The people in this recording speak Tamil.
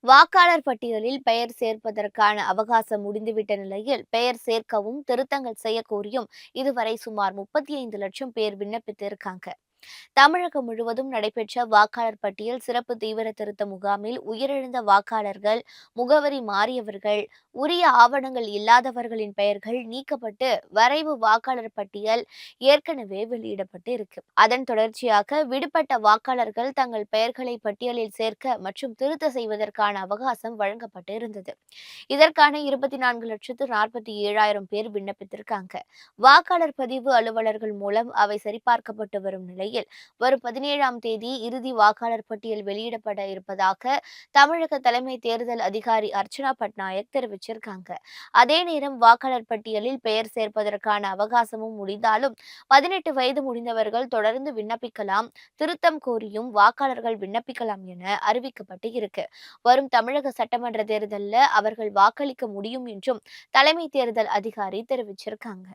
வாக்காளர் பட்டியலில் பெயர் சேர்ப்பதற்கான அவகாசம் முடிந்துவிட்ட நிலையில் பெயர் சேர்க்கவும் திருத்தங்கள் செய்ய கோரியும் இதுவரை சுமார் 35 லட்சம் பேர் விண்ணப்பித்திருக்காங்க. தமிழகம் முழுவதும் நடைபெற்ற வாக்காளர் பட்டியல் சிறப்பு தீவிர திருத்த முகாமில் உயிரிழந்த வாக்காளர்கள், முகவரி மாறியவர்கள், உரிய ஆவணங்கள் இல்லாதவர்களின் பெயர்கள் நீக்கப்பட்டு வரைவு வாக்காளர் பட்டியல் ஏற்கனவே வெளியிடப்பட்டு இருக்கு. அதன் தொடர்ச்சியாக விடுபட்ட வாக்காளர்கள் தங்கள் பெயர்களை பட்டியலில் சேர்க்க மற்றும் திருத்த செய்வதற்கான அவகாசம் வழங்கப்பட்டு இருந்தது. இதற்கான 24,47,000 பேர் விண்ணப்பித்திருக்காங்க. வாக்காளர் பதிவு அலுவலர்கள் மூலம் அவை சரிபார்க்கப்பட்டு வரும் நிலையில் வரும் 17ஆம் தேதி இறுதி வாக்காளர் பட்டியல் வெளியிடப்பட இருப்பதாக தமிழக தலைமை தேர்தல் அதிகாரி அர்ச்சனா பட்நாயக் தெரிவிச்சிருக்காங்க. அதே நேரம் வாக்காளர் பட்டியலில் பெயர் சேர்ப்பதற்கான அவகாசமும் முடிந்தாலும் 18 வயது முடிந்தவர்கள் தொடர்ந்து விண்ணப்பிக்கலாம், திருத்தம் கோரியும் வாக்காளர்கள் விண்ணப்பிக்கலாம் என அறிவிக்கப்பட்டு இருக்கு. வரும் தமிழக சட்டமன்ற தேர்தலில் அவர்கள் வாக்களிக்க முடியும் என்றும் தலைமை தேர்தல் அதிகாரி தெரிவிச்சிருக்காங்க.